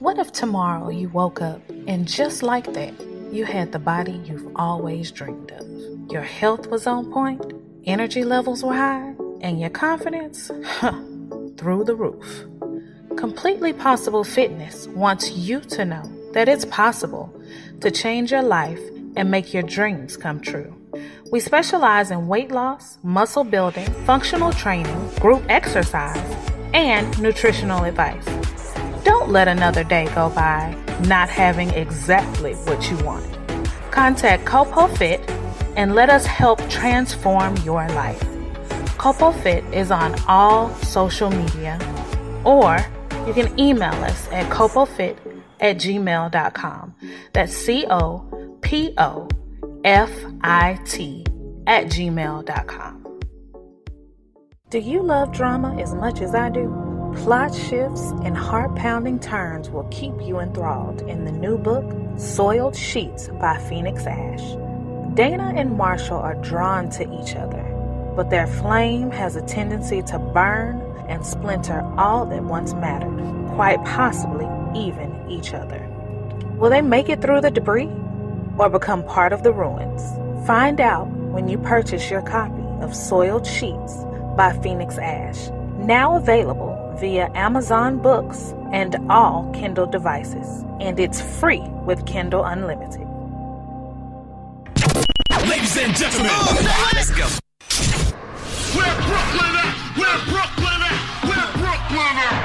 What if tomorrow you woke up and just like that, you had the body you've always dreamed of? Your health was on point, energy levels were high, and your confidence, through the roof. Completely Possible Fitness wants you to know that it's possible to change your life and make your dreams come true. We specialize in weight loss, muscle building, functional training, group exercise, and nutritional advice. Don't let another day go by not having exactly what you want. Contact Copo Fit and let us help transform your life. Copo Fit is on all social media, or you can email us at copofit@gmail.com. That's COPOFIT@gmail.com. Do you love drama as much as I do? Plot shifts and heart-pounding turns will keep you enthralled in the new book, Soiled Sheets by Phoenix Ash. Dana and Marshall are drawn to each other, but their flame has a tendency to burn and splinter all that once mattered, quite possibly even each other. Will they make it through the debris or become part of the ruins? Find out when you purchase your copy of Soiled Sheets by Phoenix Ash, now available via Amazon Books and all Kindle devices, and it's free with Kindle Unlimited. Ladies and gentlemen, let's go. Where Brooklyn at? Where Brooklyn at? Where Brooklyn at?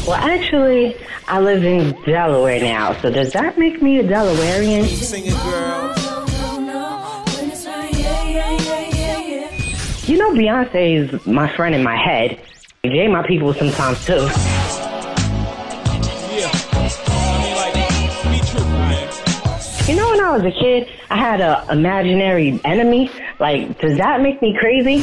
Well, actually, I live in Delaware now, so does that make me a Delawarean? Sing it, girl. You know, Beyonce is my friend in my head. Jay my people sometimes, too. Yeah. I mean, like, be true, man. You know, when I was a kid, I had an imaginary enemy. Like, does that make me crazy?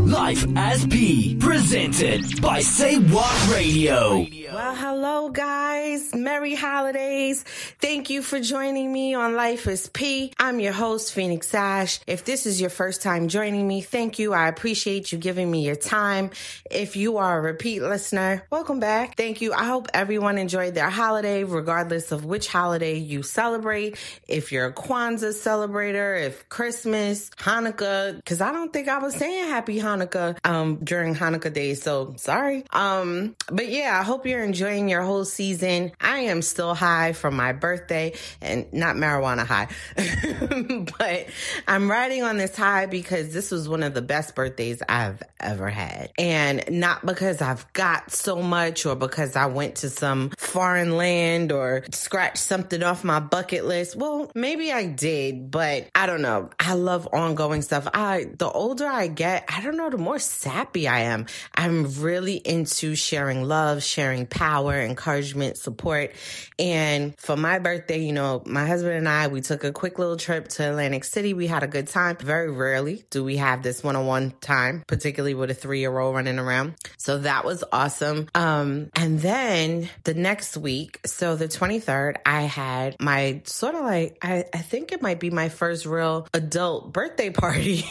Life as P, presented by Say What Radio. Well, hello guys. Merry holidays. Thank you for joining me on Life as P. I'm your host, Phoenix Ash. If this is your first time joining me, thank you. I appreciate you giving me your time. If you are a repeat listener, welcome back. Thank you. I hope everyone enjoyed their holiday, regardless of which holiday you celebrate. If you're a Kwanzaa celebrator, if Christmas, Hanukkah, because I don't think I was saying Happy Hanukkah during Hanukkah days, so sorry. But yeah, I hope you're enjoying your whole season. I am still high from my birthday, and not marijuana high, but I'm riding on this high because this was one of the best birthdays I've ever had. And not because I've got so much or because I went to some foreign land or scratched something off my bucket list. Well, maybe I did, but I don't know. I love ongoing stuff. The older I get, I don't know, the more sappy I am. I'm really into sharing love, sharing power, encouragement, support. And for my birthday, you know, my husband and I, we took a quick little trip to Atlantic City. We had a good time. Very rarely do we have this one-on-one time, particularly with a 3-year-old running around. So that was awesome. And then the next week, so the 23rd, I had my sort of like, I think it might be my first real adult birthday party.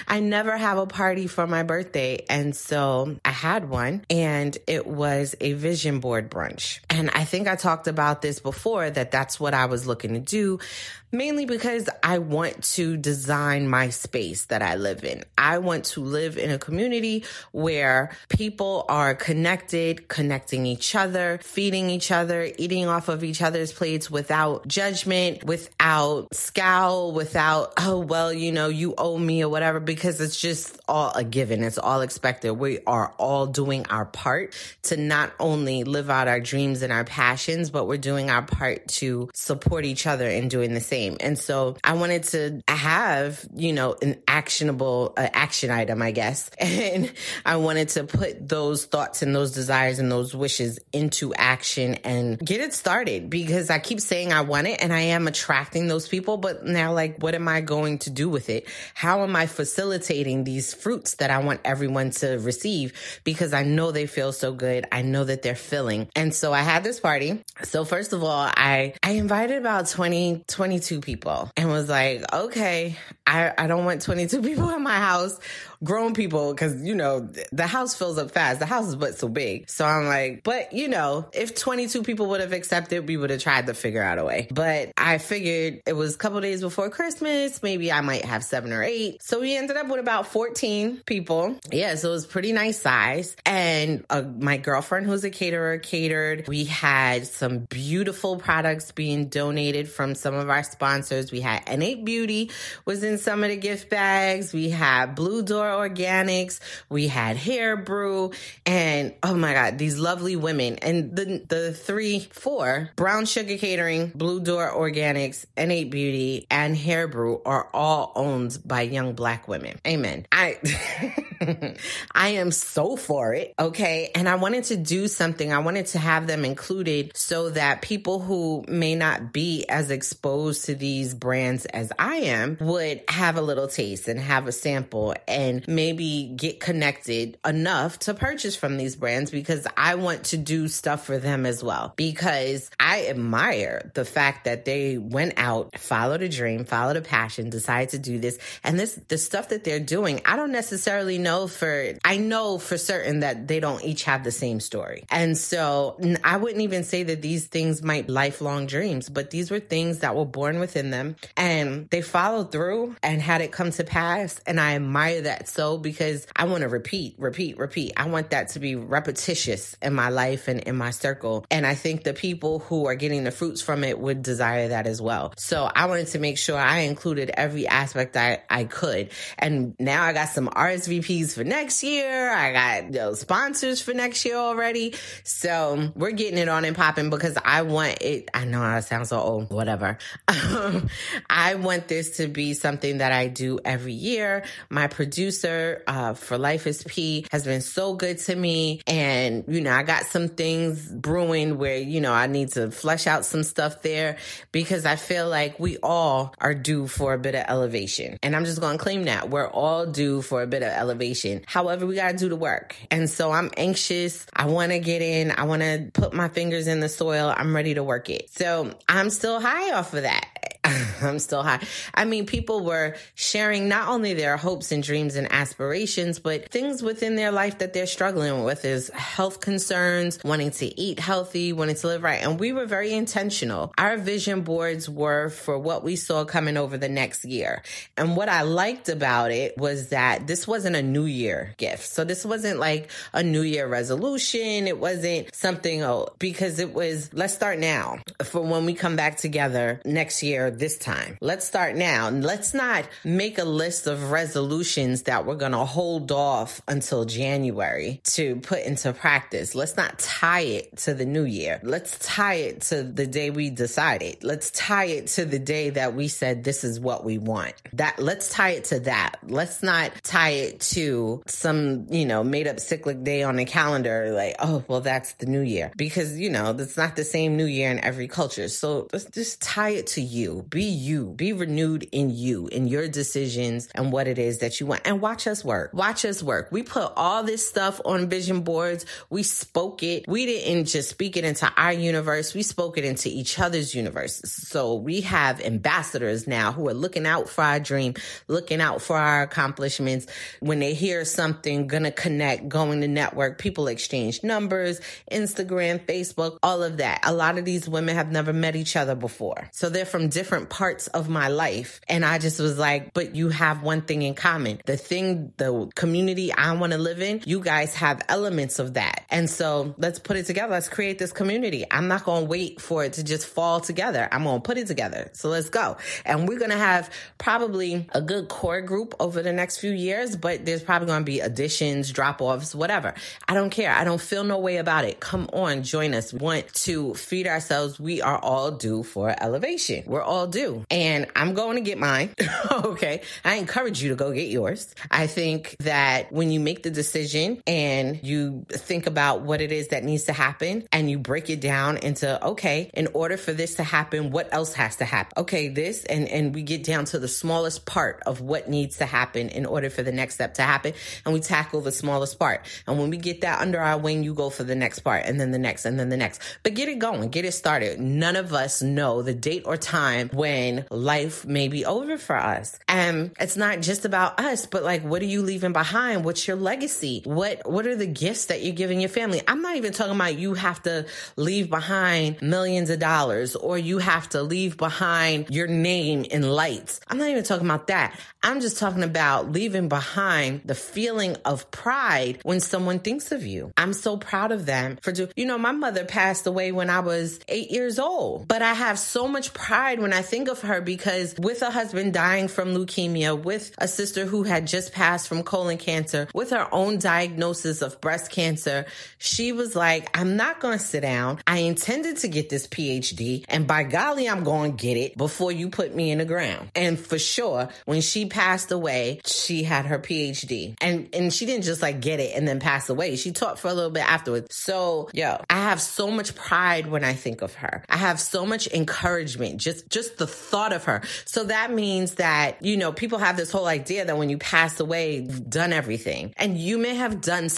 I never have a party for my birthday. And so I had one, and it was a vision board brunch. And I think I talked about this before, that's what I was looking to do, mainly because I want to design my space that I live in. I want to live in a community where people are connecting each other, feeding each other, eating off of each other's plates without judgment, without scowl, without, oh, well, you know, you owe me or whatever, because it's just all a given. It's all expected. We are all doing our part to not only live out our dreams and our passions, but we're doing our part to support each other in doing the same. And so I wanted to have, you know, an actionable action item, I guess. And I wanted to put those thoughts and those desires and those wishes into action and get it started, because I keep saying I want it and I am attracting those people. But now, like, what am I going to do with it? How am I facilitating these fruits that I want everyone to receive? Because I know they feel so good. I know that they're filling. And so I had this party. So first of all, I invited about 22 people and was like, okay, I don't want 22 people in my house grown people, because, you know, the house fills up fast. The house is but so big. So I'm like, but, you know, if 22 people would have accepted, we would have tried to figure out a way. But I figured it was a couple days before Christmas. Maybe I might have 7 or 8. So we ended up with about 14 people. Yeah, so it was pretty nice size. And my girlfriend, who's a caterer, catered. We had some beautiful products being donated from some of our sponsors. We had N8 Beauty was in some of the gift bags. We had Blue Door Organics. We had Hair Brew. And oh my God, these lovely women. And the 4, Brown Sugar Catering, Blue Door Organics, N8 Beauty, and Hair Brew are all owned by young Black women. Amen. I am so for it. Okay. And I wanted to do something. I wanted to have them included so that people who may not be as exposed to these brands as I am would have a little taste and have a sample and maybe get connected enough to purchase from these brands, because I want to do stuff for them as well. Because I admire the fact that they went out, followed a dream, followed a passion, decided to do this. And the stuff that they're doing, I don't necessarily know I know for certain that they don't each have the same story. And so I wouldn't even say that these things might be lifelong dreams, but these were things that were born within them and they followed through and had it come to pass. And I admire that so, because I want to repeat. I want that to be repetitious in my life and in my circle. And I think the people who are getting the fruits from it would desire that as well. So I wanted to make sure I included every aspect I could. And now I got some RSVPs for next year. I got sponsors for next year already. So we're getting it on and popping, because I want it. I know I sound so old, whatever. I want this to be something that I do every year. My producer for Life is P has been so good to me. And, you know, I got some things brewing where, you know, I need to flesh out some stuff there, because I feel like we all are due for a bit of elevation. And I'm just going to claim that we're all due for a bit of elevation. However, we got to do the work. And so I'm anxious. I want to get in. I want to put my fingers in the soil. I'm ready to work it. So I'm still high off of that. I'm still high. I mean, people were sharing not only their hopes and dreams and aspirations, but things within their life that they're struggling with is health concerns, wanting to eat healthy, wanting to live right. And we were very intentional. Our vision boards were for what we saw coming over the next year. And what I liked about it was that this wasn't a New Year gift. So this wasn't like a New Year resolution. It wasn't something, because it was, let's start now for when we come back together next year, this time. Let's start now. Let's not make a list of resolutions that we're going to hold off until January to put into practice. Let's not tie it to the new year. Let's tie it to the day we decided. Let's tie it to the day that we said this is what we want. Let's tie it to that. Let's not tie it to some, you know, made up cyclic day on the calendar. Like, oh, well, that's the new year, because, you know, that's not the same new year in every culture. So let's just tie it to you. Be renewed in you, in your decisions and what it is that you want. And watch us work. Watch us work. We put all this stuff on vision boards. We spoke it. We didn't just speak it into our universe. We spoke it into each other's universes. So we have ambassadors now who are looking out for our dream, looking out for our accomplishments. When they hear something, gonna connect, going to network, people exchange numbers, Instagram, Facebook, all of that. A lot of these women have never met each other before. So they're from different parts of my life. And I just was like, but you have one thing in common. The community I want to live in, you guys have elements of that. And so let's put it together. Let's create this community. I'm not going to wait for it to just fall together. I'm going to put it together. So let's go. And we're going to have probably a good core group over the next few years, but there's probably going to be additions, drop-offs, whatever. I don't care. I don't feel no way about it. Come on, join us. Want to feed ourselves. We are all due for elevation. We're all due. And I'm going to get mine. Okay. I encourage you to go get yours. I think that when you make the decision and you think about what it is that needs to happen and you break it down into, okay, in order for this to happen, what else has to happen? Okay, this, and we get down to the smallest part of what needs to happen in order for the next step to happen. And we tackle the smallest part. And when we get that under our wing, you go for the next part and then the next and then the next. But get it going, get it started. None of us know the date or time when then life may be over for us. And it's not just about us, but like, what are you leaving behind? What's your legacy? What are the gifts that you're giving your family? I'm not even talking about you have to leave behind millions of dollars or you have to leave behind your name in lights. I'm not even talking about that. I'm just talking about leaving behind the feeling of pride when someone thinks of you. I'm so proud of them for my mother passed away when I was 8 years old, but I have so much pride when I think of her because with a husband dying from leukemia, with a sister who had just passed from colon cancer, with her own diagnosis of breast cancer, she was like, I'm not going to sit down. I intended to get this PhD and by golly, I'm going to get it before you put me in the ground. And for sure, when she passed away, she had her PhD and she didn't just like get it and then pass away. She taught for a little bit afterwards. So I have so much pride when I think of her. I have so much encouragement, just the thought of her. So that means that, people have this whole idea that when you pass away, you've done everything. And you may have done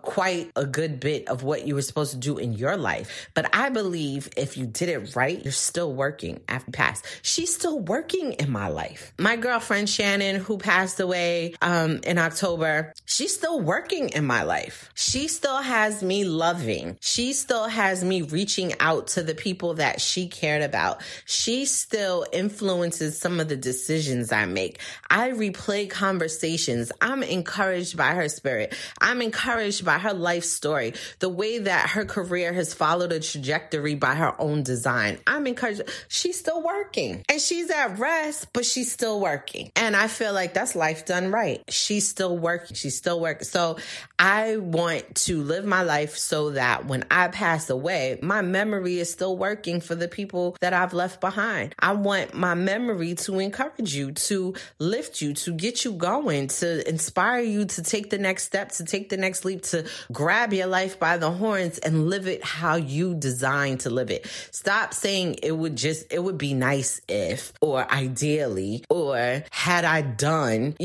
quite a good bit of what you were supposed to do in your life. But I believe if you did it right, you're still working after you pass. She's still working in my life. My girlfriend Shannon, who passed away in October, she's still working in my life. She still has me loving. She still has me reaching out to the people that she cared about. She still influences some of the decisions I make. I replay conversations. I'm encouraged by her spirit. I'm encouraged by her life story, the way that her career has followed a trajectory by her own design. I'm encouraged. She's still working and she's at rest, but she's still working. And I feel like that's life done right. She's still working. She's still working. So I want to live my life so that when I pass away, my memory is still working for the people that I've left behind. I want my memory to encourage you, to lift you, to get you going, to inspire you to take the next step, to take the next leap, to grab your life by the horns and live it how you designed to live it. Stop saying it would be nice if, or ideally, or had I done,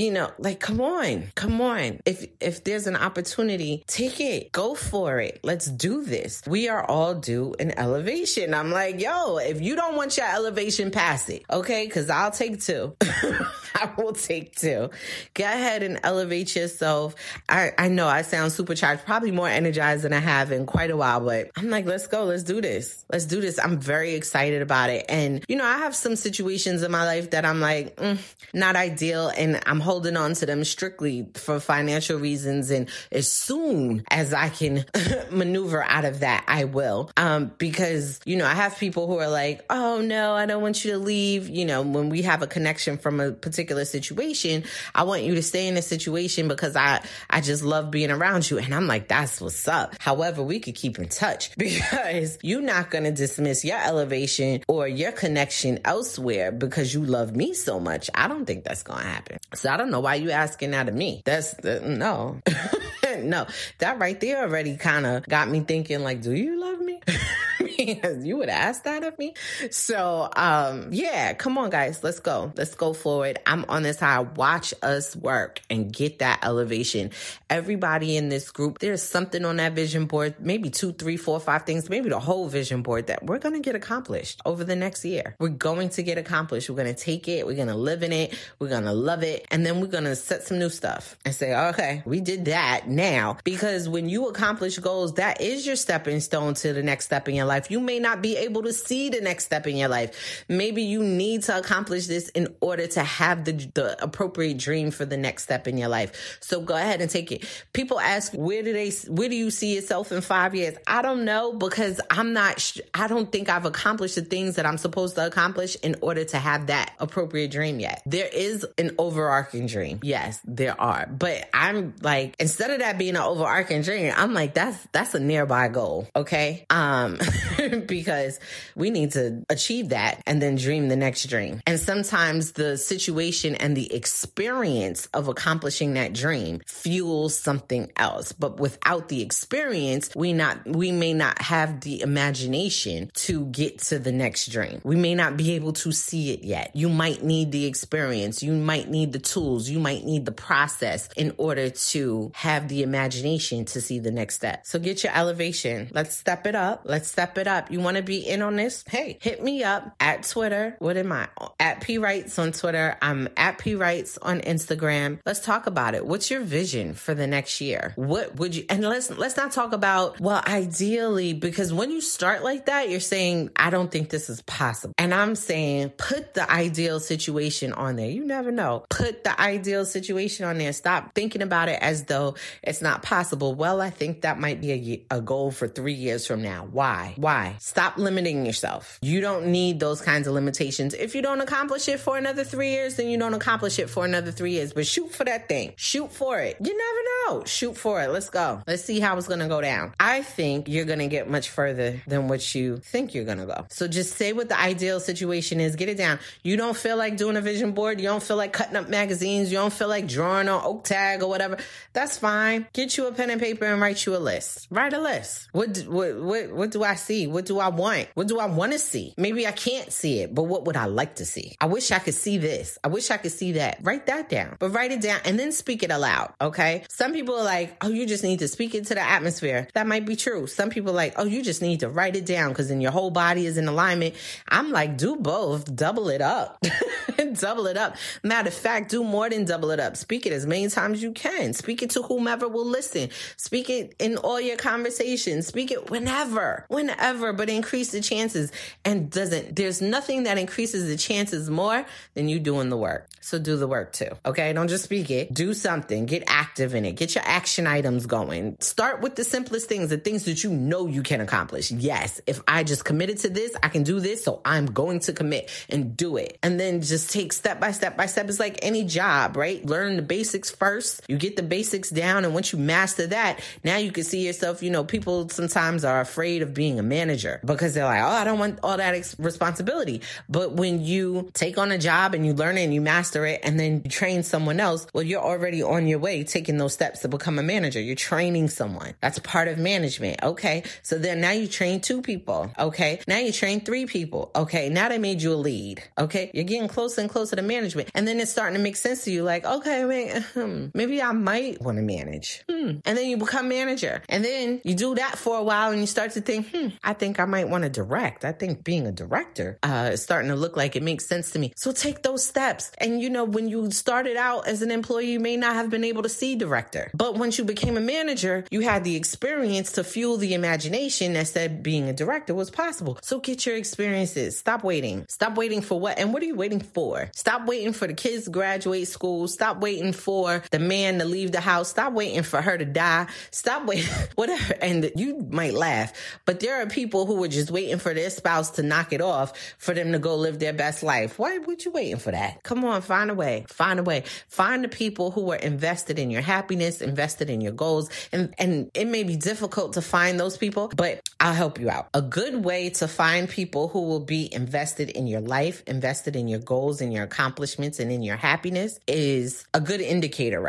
come on. If there's an opportunity, take it, go for it. Let's do this. We are all due an elevation. I'm like, if you don't want your elevation, pass it. Okay. Cause I'll take 2. I will take 2. Go ahead and elevate yourself. I know I sound supercharged, probably more energized than I have in quite a while, but I'm like, let's go. Let's do this. Let's do this. I'm very excited about it. And, I have some situations in my life that I'm like, not ideal. And I'm holding on to them strictly for financial reasons. And as soon as I can maneuver out of that, I will. Because, I have people who are like, oh no, I don't want you to leave. When we have a connection from a particular situation, I want you to stay in a situation because I just love being around you. And I'm like, that's what's up. However, we could keep in touch because you're not going to dismiss your elevation or your connection elsewhere because you love me so much. I don't think that's going to happen. So I don't know why you asking that of me. No. No, that right there already kind of got me thinking like, do you love me? You would ask that of me. So, come on, guys, let's go. Let's go forward. I'm on this high. Watch us work and get that elevation. Everybody in this group, there's something on that vision board, maybe 2, 3, 4, 5 things, maybe the whole vision board that we're going to get accomplished over the next year. We're going to get accomplished. We're going to take it. We're going to live in it. We're going to love it. And then we're going to set some new stuff and say, okay, we did that now. Because when you accomplish goals, that is your stepping stone to the next step in your life. You may not be able to see the next step in your life. Maybe you need to accomplish this in order to have the appropriate dream for the next step in your life. So go ahead and take it. People ask, where do you see yourself in 5 years? I don't know because I don't think I've accomplished the things that I'm supposed to accomplish in order to have that appropriate dream yet. There is an overarching dream. Yes, there are. But I'm like, instead of that being an overarching dream, I'm like, that's a nearby goal. Okay. Because we need to achieve that and then dream the next dream. And sometimes the situation and the experience of accomplishing that dream fuels something else. But without the experience, we may not have the imagination to get to the next dream. We may not be able to see it yet. You might need the experience. You might need the tools. You might need the process in order to have the imagination to see the next step. So get your elevation. Let's step it up. Let's step it up? You want to be in on this? Hey, hit me up at Twitter. What am I? At P Wrights on Twitter. I'm at P Wrights on Instagram. Let's talk about it. What's your vision for the next year? What would you, and let's not talk about, well, ideally, because when you start like that, you're saying, I don't think this is possible. And I'm saying, put the ideal situation on there. You never know. Put the ideal situation on there. Stop thinking about it as though it's not possible. Well, I think that might be a goal for 3 years from now. Why? Stop limiting yourself. You don't need those kinds of limitations. If you don't accomplish it for another 3 years, then you don't accomplish it for another 3 years. But shoot for that thing. Shoot for it. You never know. Shoot for it. Let's go. Let's see how it's going to go down. I think you're going to get much further than what you think you're going to go. So just say what the ideal situation is. Get it down. You don't feel like doing a vision board. You don't feel like cutting up magazines. You don't feel like drawing on oak tag or whatever. That's fine. Get you a pen and paper and write you a list. Write a list. What do I see? What do I want? What do I want to see? Maybe I can't see it, but what would I like to see? I wish I could see this. I wish I could see that. Write that down. But write it down and then speak it aloud, okay? Some people are like, oh, you just need to speak it to the atmosphere. That might be true. Some people are like, oh, you just need to write it down because then your whole body is in alignment. I'm like, do both. Double it up. Double it up. Matter of fact, do more than double it up. Speak it as many times as you can. Speak it to whomever will listen. Speak it in all your conversations. Speak it whenever, but increase the chances. And there's nothing that increases the chances more than you doing the work. So do the work too. Okay. Don't just speak it. Do something. Get active in it. Get your action items going. Start with the simplest things, the things that you know you can accomplish. Yes. If I just committed to this, I can do this. So I'm going to commit and do it. And then just take step by step by step. It's like any job, right? Learn the basics first. You get the basics down. And once you master that, now you can see yourself, people sometimes are afraid of being a manager because they're like, oh, I don't want all that responsibility. But when you take on a job and you learn it and you master it and then you train someone else, well, you're already on your way taking those steps to become a manager. You're training someone. That's part of management. Okay. So then now you train 2 people. Okay. Now you train 3 people. Okay. Now they made you a lead. Okay. You're getting closer and closer to management. And then it's starting to make sense to you like, okay, maybe I might want to manage. And then you become manager. And then you do that for a while and you start to think, I think I might want to direct. I think being a director is starting to look like it makes sense to me. So take those steps. And when you started out as an employee, you may not have been able to see director. But once you became a manager, you had the experience to fuel the imagination that said being a director was possible. So get your experiences. Stop waiting. Stop waiting for what? And what are you waiting for? Stop waiting for the kids to graduate school. Stop waiting for the man to leave the house. Stop waiting for her to die. Stop waiting, whatever. And you might laugh, but there are people who are just waiting for their spouse to knock it off for them to go live their best life. Why would you waiting for that? Come on, find a way. Find a way. Find the people who are invested in your happiness, invested in your goals. And it may be difficult to find those people, but I'll help you out. A good way to find people who will be invested in your life, invested in your goals and your accomplishments and in your happiness is a good indicator,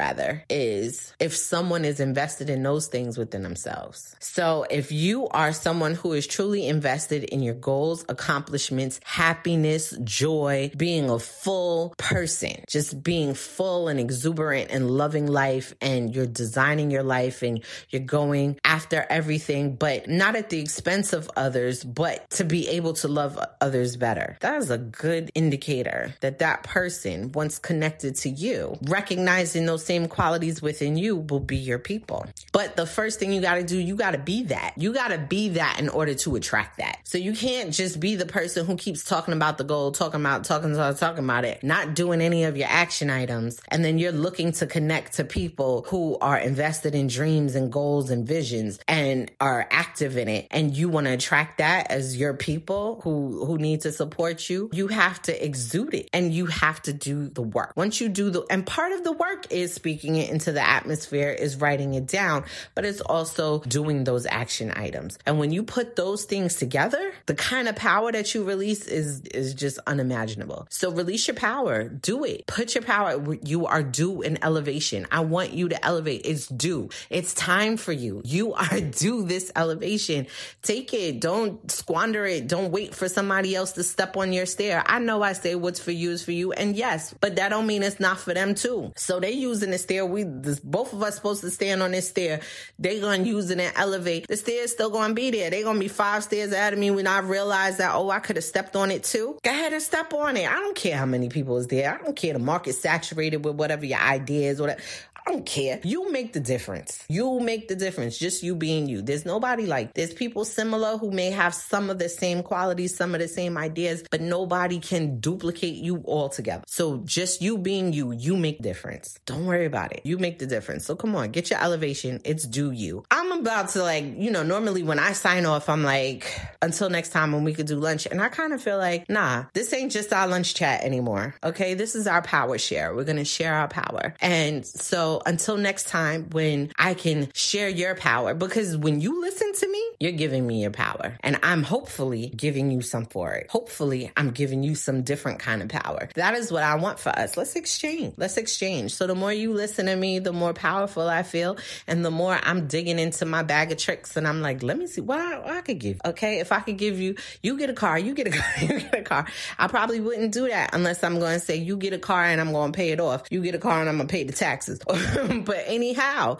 is if someone is invested in those things within themselves. So if you are someone who is truly invested in your goals, accomplishments, happiness, joy, being a full person, just being full and exuberant and loving life, and you're designing your life and you're going after everything, but not at the expense of others, but to be able to love others better. That is a good indicator that that person, once connected to you, recognizing those same qualities within you, will be your people. But the first thing you got to do, you got to be that. You got to be that in order to attract that. So you can't just be the person who keeps talking about the goal, talking about it, not doing any of your action items. And then you're looking to connect to people who are invested in dreams and goals and visions and are active in it. And you want to attract that as your people who need to support you. You have to exude it and you have to do the work. Once you do and part of the work is speaking it into the atmosphere, is writing it down, but it's also doing those action items. And when you put those things together, the kind of power that you release is just unimaginable. So release your power. Do it. Put your power. You are due an elevation. I want you to elevate. It's due. It's time for you. You are due this elevation. Take it. Don't squander it. Don't wait for somebody else to step on your stair. I know I say what's for you is for you. And yes, but that don't mean it's not for them too. So they using the stair. Both of us supposed to stand on this stair. They gonna use it and elevate. The stair is still gonna be there. They gonna be 5 stairs ahead of me when I realize that, oh, I could have stepped on it too. Go ahead and step on it. I don't care how many people is there. I don't care. The market's saturated with whatever your idea is, whatever. I don't care. You make the difference. You make the difference. Just you being you. There's nobody like, there's people similar who may have some of the same qualities, some of the same ideas, but nobody can duplicate you altogether. So just you being you, you make the difference. Don't worry about it. You make the difference. So come on, get your elevation. It's do you. I'm about to normally when I sign off, I'm like, until next time when we could do lunch. And I kind of feel like, nah, this ain't just our lunch chat anymore. Okay. This is our power share. We're going to share our power. And so until next time when I can share your power, because when you listen to me, you're giving me your power and I'm hopefully giving you some for it. Hopefully I'm giving you some different kind of power. That is what I want for us. Let's exchange. Let's exchange. So the more you listen to me, the more powerful I feel. And the more I'm digging into my bag of tricks and I'm like, let me see what I could give. Okay. If I could give you, you get a car, you get a car, you get a car. I probably wouldn't do that unless I'm going to say you get a car and I'm going to pay it off. You get a car and I'm going to pay the taxes. But anyhow,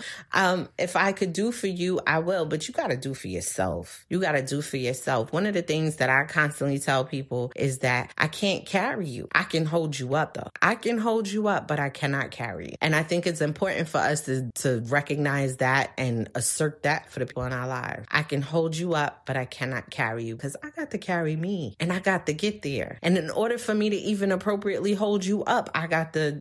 if I could do for you, I will. But you got to do for yourself. You got to do for yourself. One of the things that I constantly tell people is that I can't carry you. I can hold you up, though. I can hold you up, but I cannot carry you. And I think it's important for us to recognize that and assert that for the people in our lives. I can hold you up, but I cannot carry you because I got to carry me and I got to get there. And in order for me to even appropriately hold you up, I got to,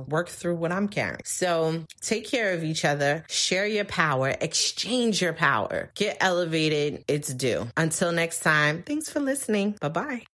work through what I'm carrying. So take care of each other, share your power, exchange your power, get elevated. It's due. Until next time, thanks for listening. Bye-bye.